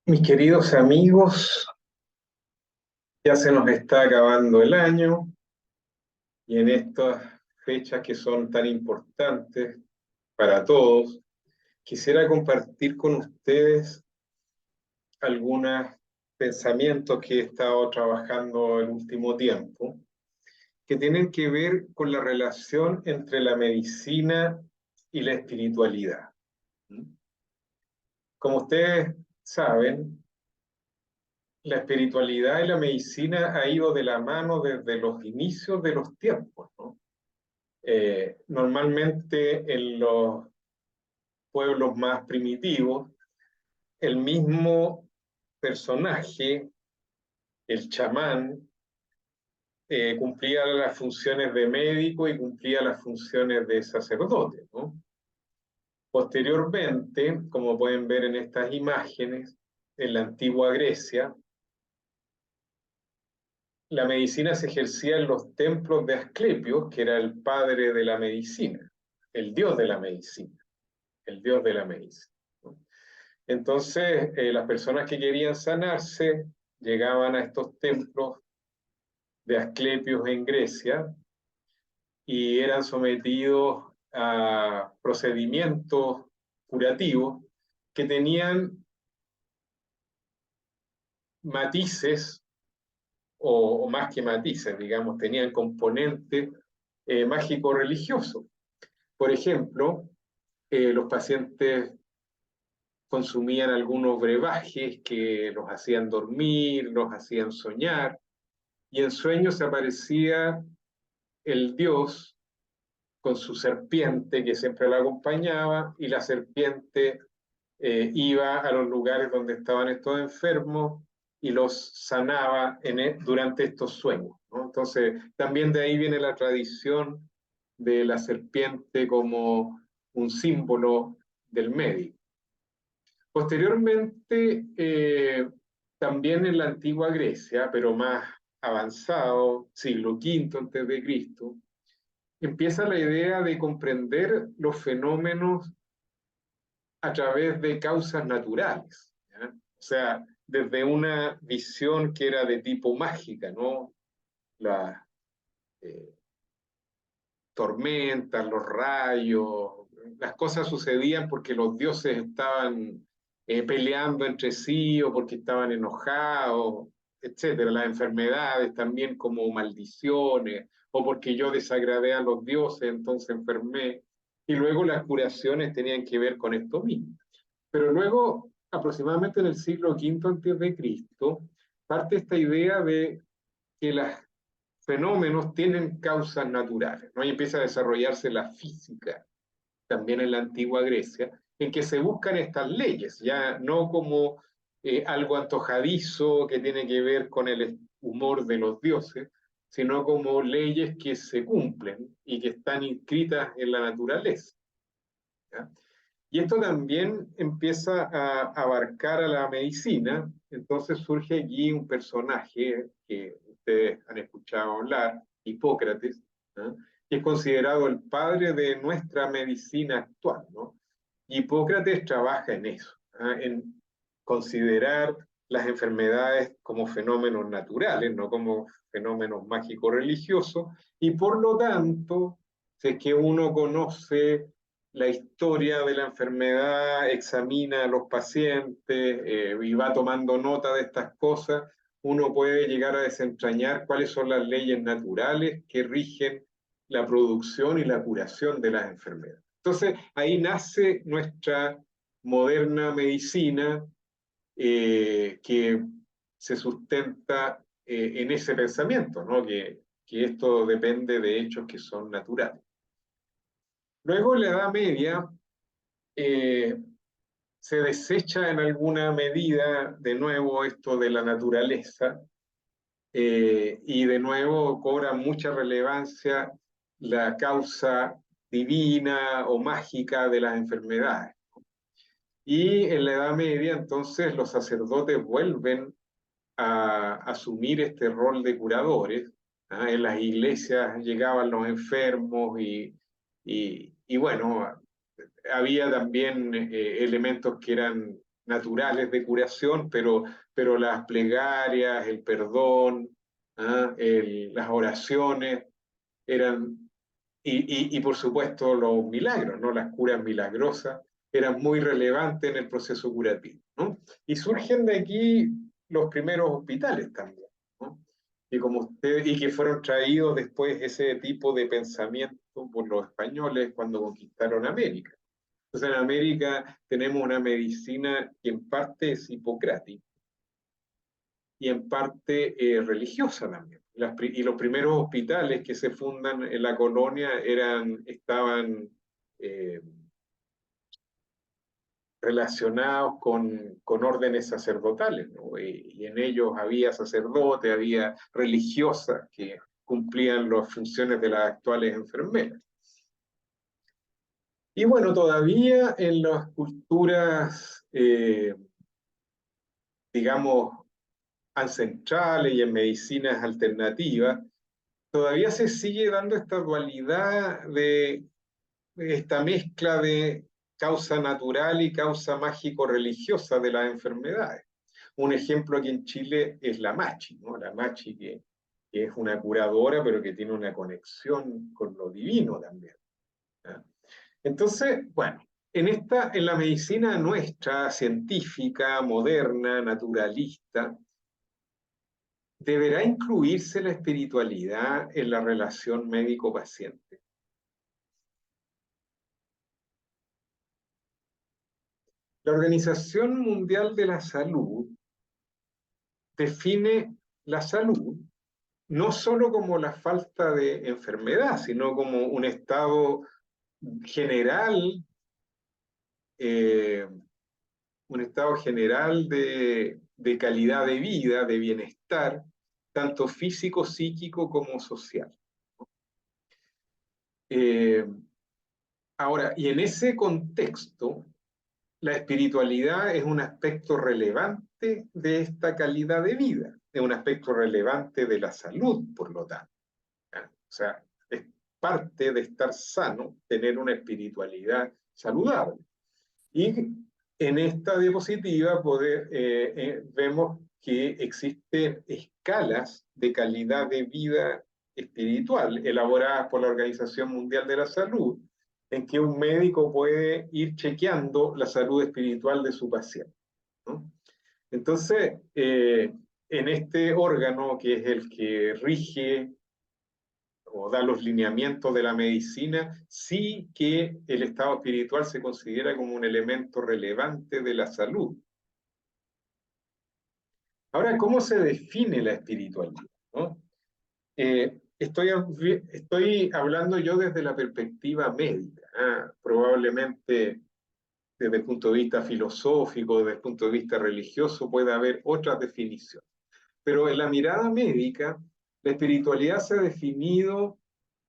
Mis queridos amigos, ya se nos está acabando el año y en estas fechas que son tan importantes para todos, quisiera compartir con ustedes algunos pensamientos que he estado trabajando el último tiempo, que tienen que ver con la relación entre la medicina y la espiritualidad. Como ustedes saben, la espiritualidad y la medicina ha ido de la mano desde los inicios de los tiempos, ¿no? Normalmente en los pueblos más primitivos, el mismo personaje, el chamán, cumplía las funciones de médico y cumplía las funciones de sacerdote, ¿no? Posteriormente, como pueden ver en estas imágenes, en la antigua Grecia, la medicina se ejercía en los templos de Asclepio, que era el padre de la medicina, el dios de la medicina, el dios de la medicina, ¿no? Entonces, las personas que querían sanarse llegaban a estos templos de Asclepios en Grecia y eran sometidos a procedimientos curativos que tenían matices o más que matices, digamos, tenían componentes mágico-religiosos. Por ejemplo, los pacientes consumían algunos brebajes que los hacían dormir, los hacían soñar, y en sueños aparecía el dios con su serpiente que siempre la acompañaba, y la serpiente iba a los lugares donde estaban estos enfermos y los sanaba durante estos sueños, ¿no? Entonces, también de ahí viene la tradición de la serpiente como un símbolo del médico. Posteriormente, también en la antigua Grecia, pero más avanzado, siglo V antes de Cristo, empieza la idea de comprender los fenómenos a través de causas naturales, ¿ya? O sea, desde una visión que era de tipo mágica, ¿no? Las eh, tormentas, los rayos, las cosas sucedían porque los dioses estaban peleando entre sí o porque estaban enojados, etcétera. Las enfermedades también como maldiciones o porque yo desagradé a los dioses, entonces enfermé. Y luego las curaciones tenían que ver con esto mismo. Pero luego, aproximadamente en el siglo V antes de Cristo, parte esta idea de que los fenómenos tienen causas naturales, ¿no? Y empieza a desarrollarse la física, también en la antigua Grecia, en que se buscan estas leyes, ya no como algo antojadizo que tiene que ver con el humor de los dioses, sino como leyes que se cumplen y que están inscritas en la naturaleza, ¿ya? Y esto también empieza a abarcar a la medicina, entonces surge allí un personaje que ustedes han escuchado hablar, Hipócrates, ¿no? Que es considerado el padre de nuestra medicina actual, ¿no? Hipócrates trabaja en eso, ¿no? En considerar las enfermedades como fenómenos naturales, no como fenómenos mágico-religiosos, y por lo tanto, si es que uno conoce la historia de la enfermedad, examina a los pacientes y va tomando nota de estas cosas, uno puede llegar a desentrañar cuáles son las leyes naturales que rigen la producción y la curación de las enfermedades. Entonces, ahí nace nuestra moderna medicina que se sustenta en ese pensamiento, ¿no? Que esto depende de hechos que son naturales. Luego, en la Edad Media, eh, se desecha en alguna medida de nuevo esto de la naturaleza y de nuevo cobra mucha relevancia la causa divina o mágica de las enfermedades. Y en la Edad Media entonces los sacerdotes vuelven a asumir este rol de curadores, ¿ah? En las iglesias llegaban los enfermos y bueno, había también elementos que eran naturales de curación, pero las plegarias, el perdón, las oraciones eran, y por supuesto los milagros, ¿no? Las curas milagrosas eran muy relevantes en el proceso curativo, ¿no? Y surgen de aquí los primeros hospitales también, ¿no? Y que fueron traídos después ese tipo de pensamiento por los españoles cuando conquistaron América. Entonces en América tenemos una medicina que en parte es hipocrática y en parte religiosa también. Y los primeros hospitales que se fundan en la colonia estaban eh, relacionados con órdenes sacerdotales, ¿no? Y en ellos había sacerdotes, había religiosas que cumplían las funciones de las actuales enfermeras. Y bueno, todavía en las culturas, digamos, ancestrales y en medicinas alternativas, todavía se sigue dando esta dualidad de esta mezcla de causa natural y causa mágico-religiosa de las enfermedades. Un ejemplo aquí en Chile es la machi, ¿no? La machi que es una curadora, pero que tiene una conexión con lo divino también, ¿no? Entonces, bueno, en la medicina nuestra, científica, moderna, naturalista, ¿deberá incluirse la espiritualidad en la relación médico-paciente? La Organización Mundial de la Salud define la salud no solo como la falta de enfermedad, sino como un estado general, eh, un estado general de calidad de vida, de bienestar, tanto físico, psíquico como social. Eh, Ahora, y en ese contexto, la espiritualidad es un aspecto relevante de esta calidad de vida, es un aspecto relevante de la salud, por lo tanto. O sea, es parte de estar sano tener una espiritualidad saludable. Y en esta diapositiva vemos que existen escalas de calidad de vida espiritual elaboradas por la Organización Mundial de la Salud, en que un médico puede ir chequeando la salud espiritual de su paciente, ¿no? Entonces, en este órgano, que es el que rige o da los lineamientos de la medicina, sí que el estado espiritual se considera como un elemento relevante de la salud. Ahora, ¿cómo se define la espiritualidad, ¿no? Estoy hablando yo desde la perspectiva médica, probablemente desde el punto de vista filosófico, desde el punto de vista religioso, puede haber otras definiciones. Pero en la mirada médica, la espiritualidad se ha definido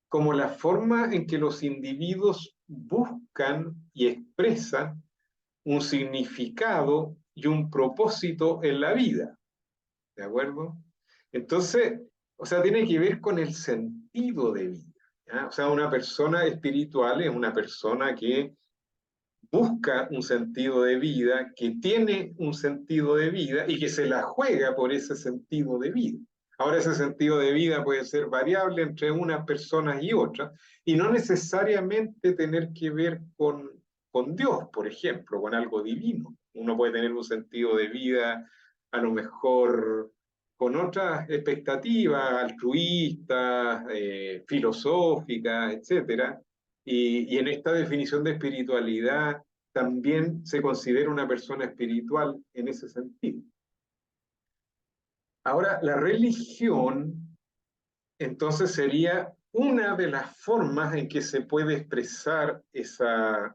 como la forma en que los individuos buscan y expresan un significado y un propósito en la vida, ¿de acuerdo? Entonces, o sea, tiene que ver con el sentido de vida, ¿ya? O sea, una persona espiritual es una persona que busca un sentido de vida, que tiene un sentido de vida y que se la juega por ese sentido de vida. Ahora, ese sentido de vida puede ser variable entre unas personas y otras, y no necesariamente tener que ver con Dios, por ejemplo, con algo divino. Uno puede tener un sentido de vida a lo mejor con otras expectativas altruistas, filosóficas, etcétera, y en esta definición de espiritualidad también se considera una persona espiritual en ese sentido. Ahora, la religión entonces sería una de las formas en que se puede expresar esa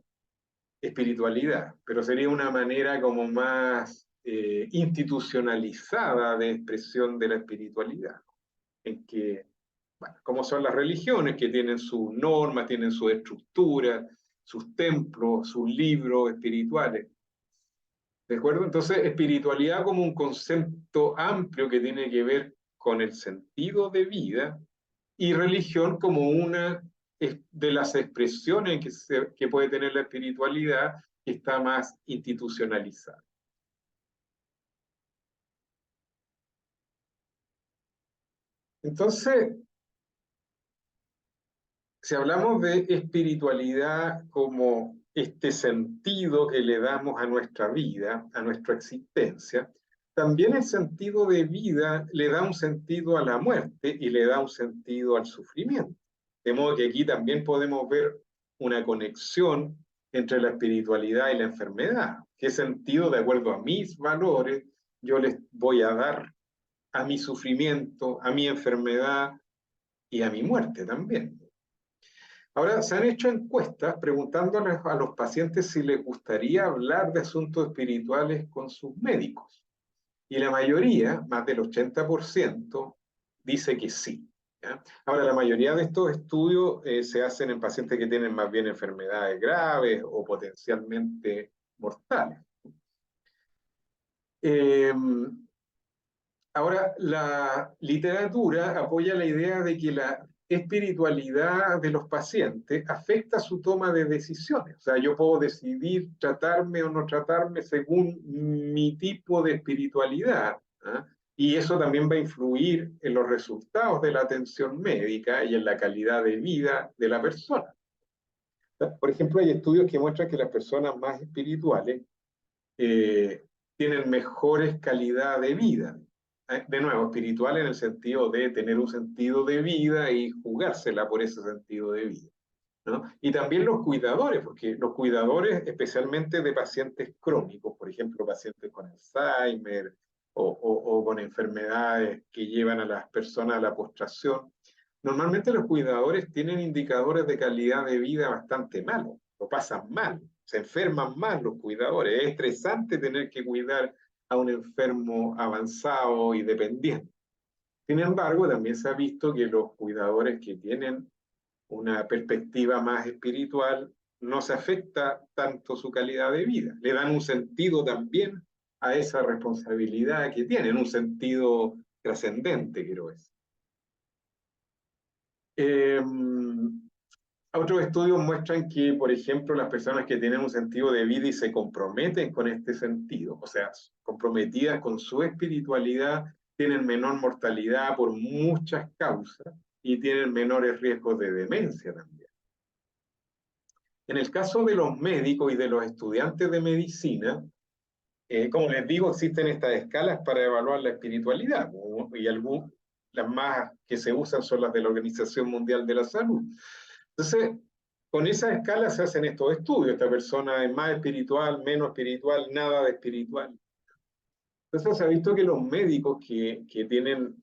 espiritualidad, pero sería una manera como más institucionalizada de expresión de la espiritualidad, en que, bueno, como son las religiones, que tienen sus normas, tienen su estructura, sus templos, sus libros espirituales. ¿De acuerdo? Entonces, espiritualidad como un concepto amplio que tiene que ver con el sentido de vida y religión como una de las expresiones que puede tener la espiritualidad que está más institucionalizada. Entonces, si hablamos de espiritualidad como este sentido que le damos a nuestra vida, a nuestra existencia, también el sentido de vida le da un sentido a la muerte y le da un sentido al sufrimiento. De modo que aquí también podemos ver una conexión entre la espiritualidad y la enfermedad. ¿Qué sentido, de acuerdo a mis valores, yo les voy a dar a mi sufrimiento, a mi enfermedad y a mi muerte también? Ahora, se han hecho encuestas preguntándoles a los pacientes si les gustaría hablar de asuntos espirituales con sus médicos. Y la mayoría, más del 80%, dice que sí. ¿Ya? Ahora, la mayoría de estos estudios se hacen en pacientes que tienen más bien enfermedades graves o potencialmente mortales. Ahora, la literatura apoya la idea de que la espiritualidad de los pacientes afecta su toma de decisiones. O sea, yo puedo decidir tratarme o no tratarme según mi tipo de espiritualidad, ¿eh? Y eso también va a influir en los resultados de la atención médica y en la calidad de vida de la persona. Por ejemplo, hay estudios que muestran que las personas más espirituales tienen mejores calidad de vida. De nuevo, espiritual en el sentido de tener un sentido de vida y jugársela por ese sentido de vida, ¿no? Y también los cuidadores, porque los cuidadores, especialmente de pacientes crónicos, por ejemplo, pacientes con Alzheimer o con enfermedades que llevan a las personas a la postración, normalmente los cuidadores tienen indicadores de calidad de vida bastante malos, lo pasan mal, se enferman mal los cuidadores. Es estresante tener que cuidar a un enfermo avanzado y dependiente. Sin embargo, también se ha visto que los cuidadores que tienen una perspectiva más espiritual no se afecta tanto su calidad de vida. Le dan un sentido también a esa responsabilidad que tienen, un sentido trascendente, quiero decir. Otros estudios muestran que, por ejemplo, las personas que tienen un sentido de vida y se comprometen con este sentido, o sea, comprometidas con su espiritualidad, tienen menor mortalidad por muchas causas y tienen menores riesgos de demencia también. En el caso de los médicos y de los estudiantes de medicina, como les digo, existen estas escalas para evaluar la espiritualidad, y las más que se usan son las de la Organización Mundial de la Salud. Entonces, con esa escala se hacen estos estudios. Esta persona es más espiritual, menos espiritual, nada de espiritual. Entonces se ha visto que los médicos que tienen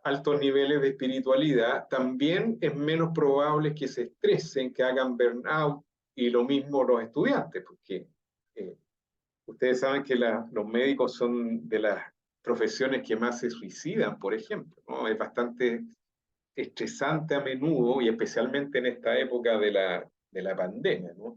altos niveles de espiritualidad también es menos probable que se estresen, que hagan burnout, y lo mismo los estudiantes, porque ustedes saben que los médicos son de las profesiones que más se suicidan, por ejemplo, ¿no? Es bastante estresante a menudo, y especialmente en esta época de la pandemia, ¿no?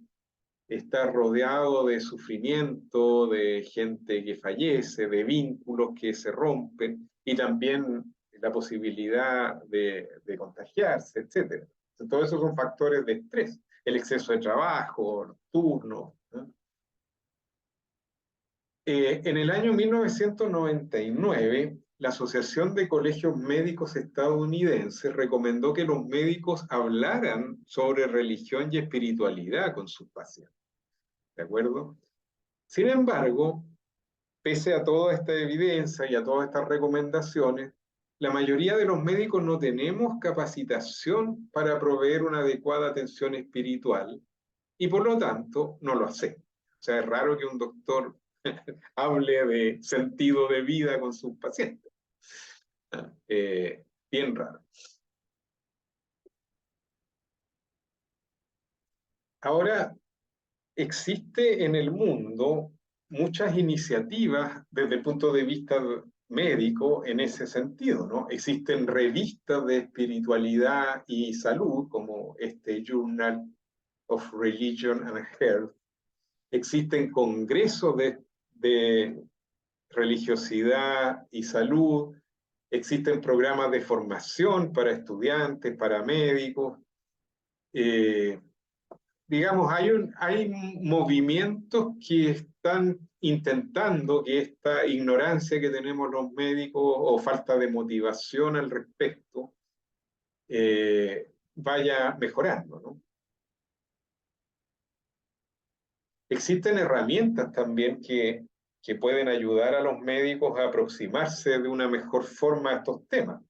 Estar rodeado de sufrimiento, de gente que fallece, de vínculos que se rompen, y también la posibilidad de contagiarse, etc. Entonces, todos esos son factores de estrés, el exceso de trabajo, los turnos, ¿no? En el año 1999, la Asociación de Colegios Médicos Estadounidenses recomendó que los médicos hablaran sobre religión y espiritualidad con sus pacientes. ¿De acuerdo? Sin embargo, pese a toda esta evidencia y a todas estas recomendaciones, la mayoría de los médicos no tenemos capacitación para proveer una adecuada atención espiritual y por lo tanto no lo hacemos. O sea, es raro que un doctor hable de sentido de vida con sus pacientes. Bien raro. Ahora, existe en el mundo muchas iniciativas desde el punto de vista médico en ese sentido, ¿no? Existen revistas de espiritualidad y salud, como este Journal of Religion and Health. Existen congresos de religiosidad y salud. Existen programas de formación para estudiantes, para médicos. digamos, hay movimientos que están intentando que esta ignorancia que tenemos los médicos o falta de motivación al respecto vaya mejorando, ¿no? Existen herramientas también que pueden ayudar a los médicos a aproximarse de una mejor forma a estos temas.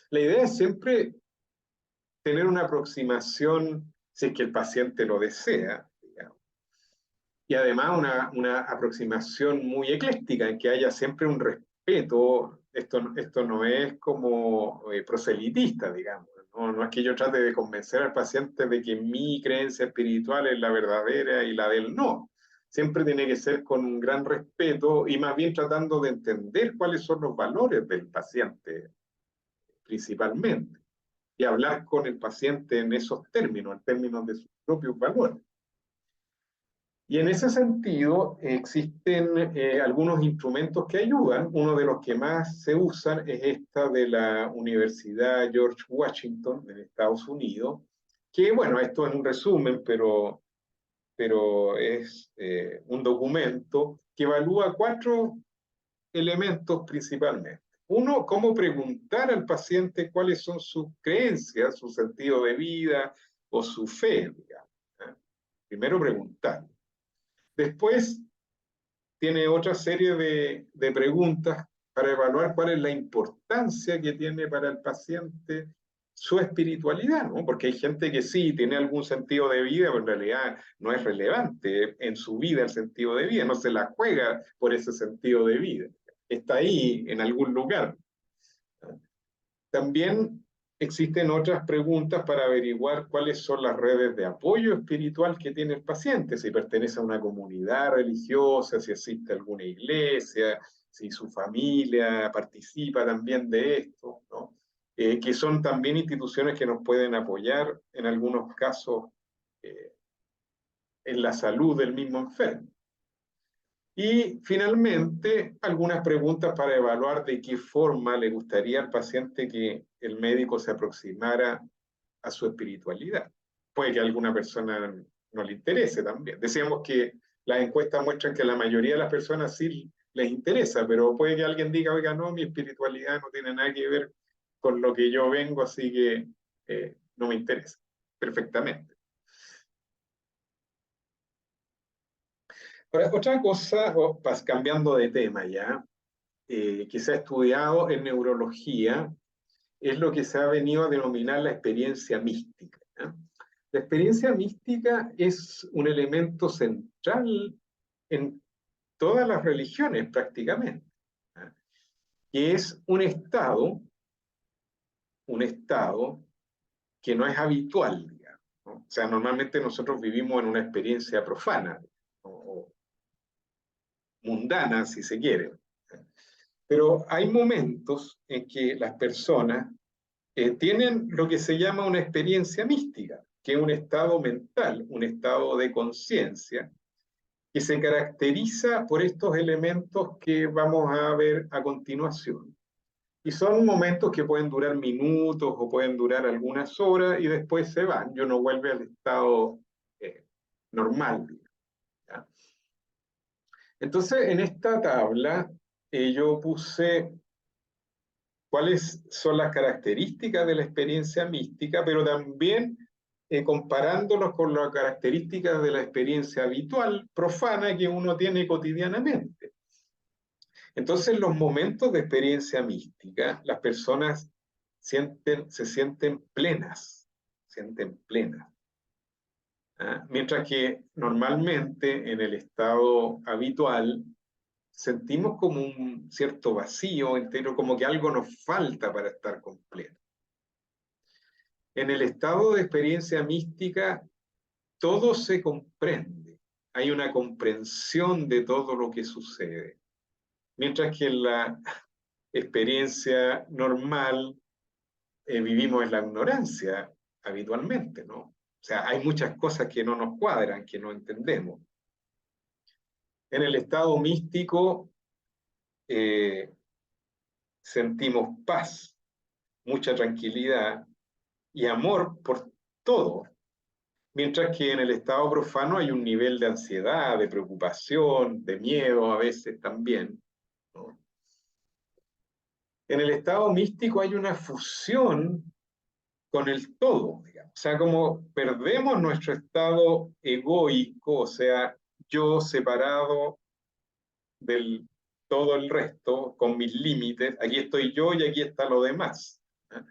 La idea es siempre tener una aproximación, si es que el paciente lo desea, digamos, y además una aproximación muy ecléctica, en que haya siempre un respeto. Esto no es como proselitista, digamos. No es que yo trate de convencer al paciente de que mi creencia espiritual es la verdadera y la de él no. Siempre tiene que ser con un gran respeto y más bien tratando de entender cuáles son los valores del paciente principalmente y hablar con el paciente en esos términos, en términos de sus propios valores. Y en ese sentido existen algunos instrumentos que ayudan. Uno de los que más se usan es esta de la Universidad George Washington en Estados Unidos, que bueno, esto es un resumen, pero es un documento que evalúa 4 elementos principalmente. Uno, cómo preguntar al paciente cuáles son sus creencias, su sentido de vida o su fe, digamos, ¿eh? Primero preguntar. Después tiene otra serie de preguntas para evaluar cuál es la importancia que tiene para el paciente su espiritualidad, ¿no? Porque hay gente que sí tiene algún sentido de vida, pero en realidad no es relevante en su vida el sentido de vida, no se la juega por ese sentido de vida. Está ahí en algún lugar. También existen otras preguntas para averiguar cuáles son las redes de apoyo espiritual que tiene el paciente, si pertenece a una comunidad religiosa, si existe alguna iglesia, si su familia participa también de esto, ¿no? Que son también instituciones que nos pueden apoyar en algunos casos eh, en la salud del mismo enfermo. Y finalmente, algunas preguntas para evaluar de qué forma le gustaría al paciente que el médico se aproximara a su espiritualidad. Puede que a alguna persona no le interese también. Decíamos que las encuestas muestran que a la mayoría de las personas sí les interesa, pero puede que alguien diga, oiga, no, mi espiritualidad no tiene nada que ver con lo que yo vengo, así que no me interesa. Perfectamente. Ahora, otra cosa, cambiando de tema ya, que se ha estudiado en neurología es lo que se ha venido a denominar la experiencia mística, ¿ya? La experiencia mística es un elemento central en todas las religiones prácticamente, ¿ya? Que es un estado que no es habitual, digamos, ¿no? O sea, normalmente nosotros vivimos en una experiencia profana, ¿no? O mundana, si se quiere. Pero hay momentos en que las personas tienen lo que se llama una experiencia mística, que es un estado mental, un estado de conciencia, que se caracteriza por estos elementos que vamos a ver a continuación. Y son momentos que pueden durar minutos o pueden durar algunas horas y después se van. Yo no vuelve al estado normal, ¿ya? Entonces, en esta tabla yo puse cuáles son las características de la experiencia mística, pero también comparándolos con las características de la experiencia habitual, profana, que uno tiene cotidianamente. Entonces, los momentos de experiencia mística, las personas se sienten plenas, ¿ah? Mientras que normalmente en el estado habitual sentimos como un cierto vacío entero, como que algo nos falta para estar completo. En el estado de experiencia mística, todo se comprende, hay una comprensión de todo lo que sucede, mientras que en la experiencia normal vivimos en la ignorancia habitualmente, ¿no? O sea, hay muchas cosas que no nos cuadran, que no entendemos. En el estado místico sentimos paz, mucha tranquilidad y amor por todo, Mientras que en el estado profano hay un nivel de ansiedad, de preocupación, de miedo a veces también, ¿no? En el estado místico hay una fusión con el todo, digamos. O sea, como perdemos nuestro estado egoico, o sea, yo separado del todo el resto, con mis límites, aquí estoy yo y aquí está lo demás. ¿Eh?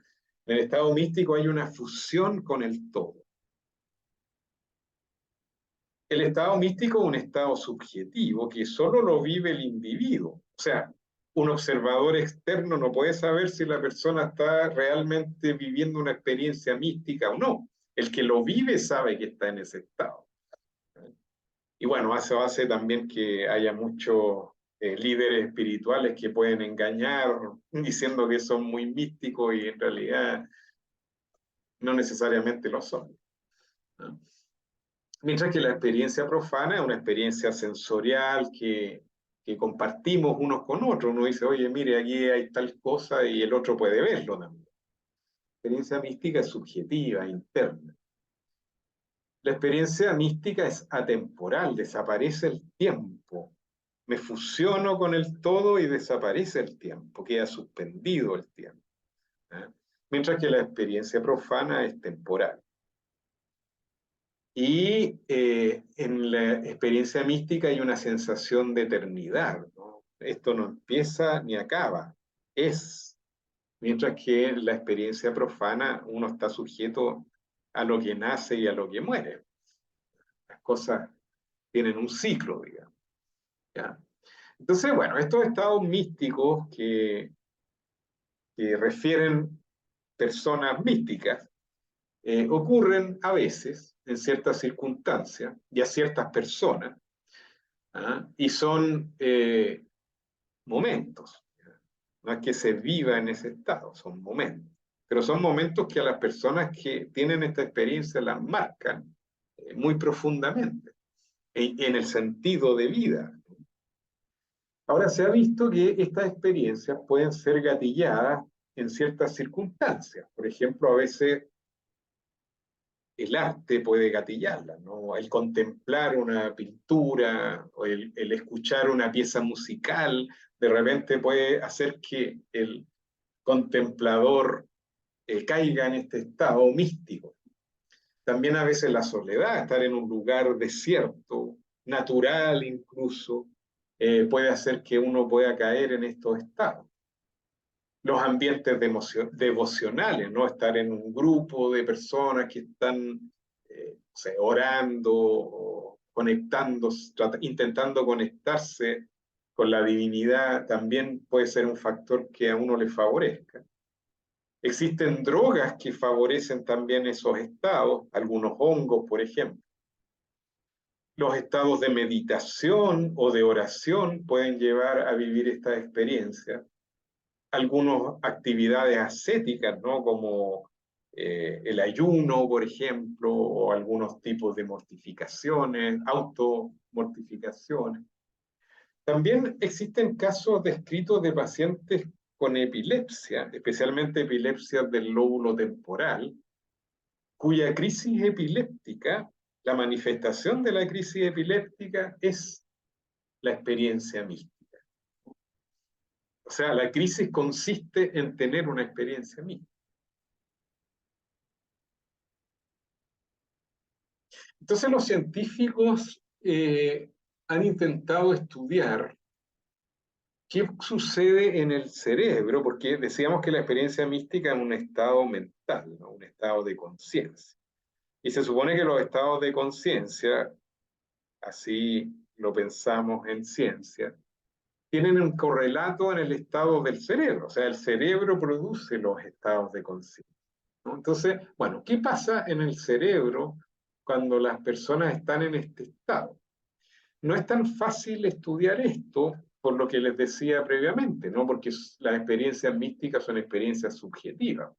En el estado místico hay una fusión con el todo. El estado místico es un estado subjetivo que solo lo vive el individuo. O sea, un observador externo no puede saber si la persona está realmente viviendo una experiencia mística o no. El que lo vive sabe que está en ese estado. Y bueno, eso hace también que haya muchos líderes espirituales que pueden engañar diciendo que son muy místicos y en realidad no necesariamente lo son, ¿no? Mientras que la experiencia profana es una experiencia sensorial que compartimos unos con otros. Uno dice, oye, mire, aquí hay tal cosa y el otro puede verlo también. La experiencia mística es subjetiva, interna. La experiencia mística es atemporal, desaparece el tiempo. Me fusiono con el todo y desaparece el tiempo, queda suspendido el tiempo, ¿eh? Mientras que la experiencia profana es temporal. Y en la experiencia mística hay una sensación de eternidad, ¿no? Esto no empieza ni acaba, es. Mientras que en la experiencia profana uno está sujeto a lo que nace y a lo que muere. Las cosas tienen un ciclo, digamos, ¿ya? Entonces, bueno, estos estados místicos que refieren personas místicas ocurren a veces, en ciertas circunstancias, y a ciertas personas, ¿ah? Y son momentos. No es que se viva en ese estado, son momentos. Pero son momentos que a las personas que tienen esta experiencia las marcan muy profundamente, en el sentido de vida. Ahora, se ha visto que estas experiencias pueden ser gatilladas en ciertas circunstancias. Por ejemplo, a veces el arte puede gatillarla, ¿no? El contemplar una pintura o el escuchar una pieza musical de repente puede hacer que el contemplador caiga en este estado místico. También a veces la soledad, estar en un lugar desierto, natural incluso, puede hacer que uno pueda caer en estos estados. Los ambientes devocionales, ¿no? Estar en un grupo de personas que están o sea, orando o conectando, intentando conectarse con la divinidad, también puede ser un factor que a uno le favorezca. Existen drogas que favorecen también esos estados, algunos hongos, por ejemplo. Los estados de meditación o de oración pueden llevar a vivir esta experiencia. Algunas actividades ascéticas, ¿no? Como el ayuno, por ejemplo, o algunos tipos de mortificaciones, automortificaciones. También existen casos descritos de pacientes con epilepsia, especialmente epilepsia del lóbulo temporal, cuya crisis epiléptica, la manifestación de la crisis epiléptica es la experiencia mística. O sea, la crisis consiste en tener una experiencia mística. Entonces los científicos han intentado estudiar qué sucede en el cerebro, porque decíamos que la experiencia mística es un estado mental, ¿no? Un estado de conciencia. Y se supone que los estados de conciencia, así lo pensamos en ciencia, tienen un correlato en el estado del cerebro, o sea, el cerebro produce los estados de conciencia, ¿no? Entonces, bueno, ¿qué pasa en el cerebro cuando las personas están en este estado? No es tan fácil estudiar esto por lo que les decía previamente, ¿no? Porque las experiencias místicas son experiencias subjetivas.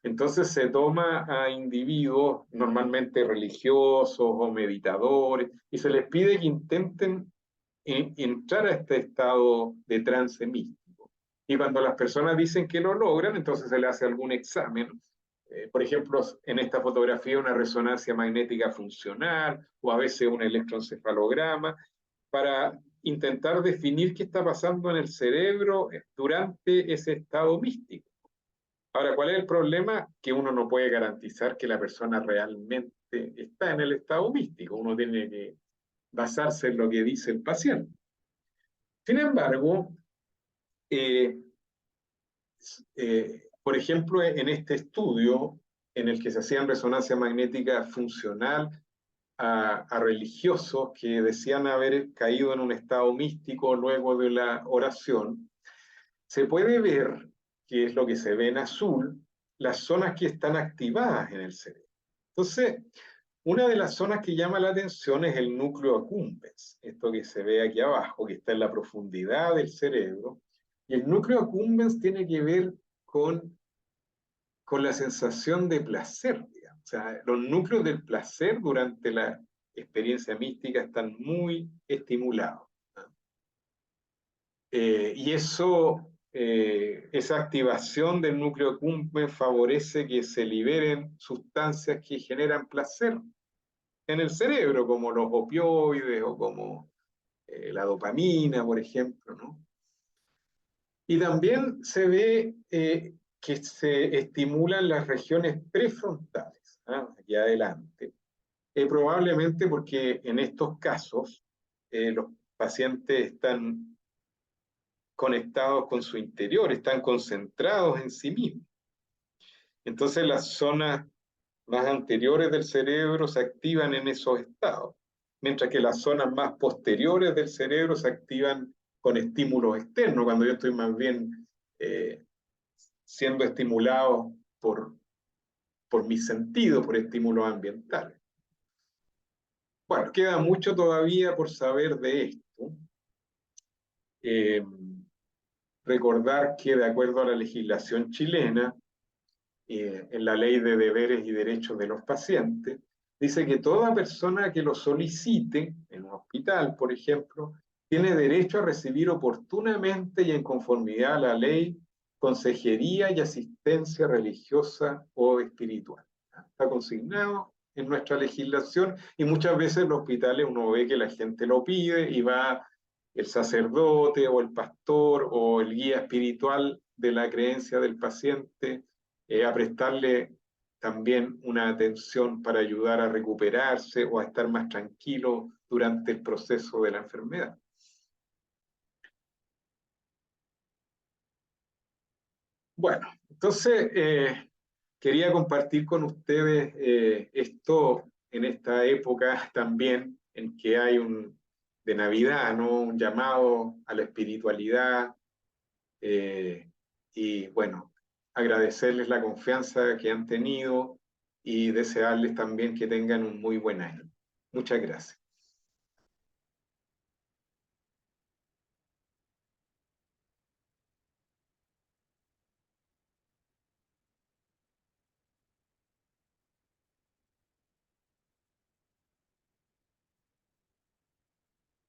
Entonces se toma a individuos normalmente religiosos o meditadores y se les pide que intenten entrar a este estado de trance místico. Y cuando las personas dicen que lo logran, entonces se le hace algún examen por ejemplo, en esta fotografía una resonancia magnética funcional o a veces un electroencefalograma para intentar definir qué está pasando en el cerebro durante ese estado místico. Ahora, ¿cuál es el problema? Que uno no puede garantizar que la persona realmente está en el estado místico. Uno tiene que basarse en lo que dice el paciente. Sin embargo, eh, por ejemplo, en este estudio en el que se hacían resonancia magnética funcional a religiosos que decían haber caído en un estado místico luego de la oración, se puede ver, que es lo que se ve en azul, las zonas que están activadas en el cerebro. Entonces, una de las zonas que llama la atención es el núcleo accumbens, esto que se ve aquí abajo, que está en la profundidad del cerebro. Y el núcleo accumbens tiene que ver con la sensación de placer, digamos. O sea, los núcleos del placer durante la experiencia mística están muy estimulados, ¿no? Y eso, esa activación del núcleo accumbens favorece que se liberen sustancias que generan placer en el cerebro, como los opioides o como la dopamina, por ejemplo, ¿no? Y también se ve que se estimulan las regiones prefrontales, ¿no? Aquí adelante. Probablemente porque en estos casos los pacientes están conectados con su interior, están concentrados en sí mismos. Entonces las zonas más anteriores del cerebro se activan en esos estados, mientras que las zonas más posteriores del cerebro se activan con estímulos externos, cuando yo estoy más bien siendo estimulado por mis sentidos, por estímulos ambientales. Bueno, queda mucho todavía por saber de esto. Recordar que de acuerdo a la legislación chilena, en la ley de deberes y derechos de los pacientes, dice que toda persona que lo solicite, en un hospital, por ejemplo, tiene derecho a recibir oportunamente y en conformidad a la ley consejería y asistencia religiosa o espiritual. Está consignado en nuestra legislación y muchas veces en los hospitales uno ve que la gente lo pide y va el sacerdote o el pastor o el guía espiritual de la creencia del paciente a prestarle también una atención para ayudar a recuperarse o a estar más tranquilo durante el proceso de la enfermedad. Bueno, entonces quería compartir con ustedes esto en esta época también en que hay de Navidad, ¿no? Un llamado a la espiritualidad y bueno, agradecerles la confianza que han tenido y desearles también que tengan un muy buen año. Muchas gracias.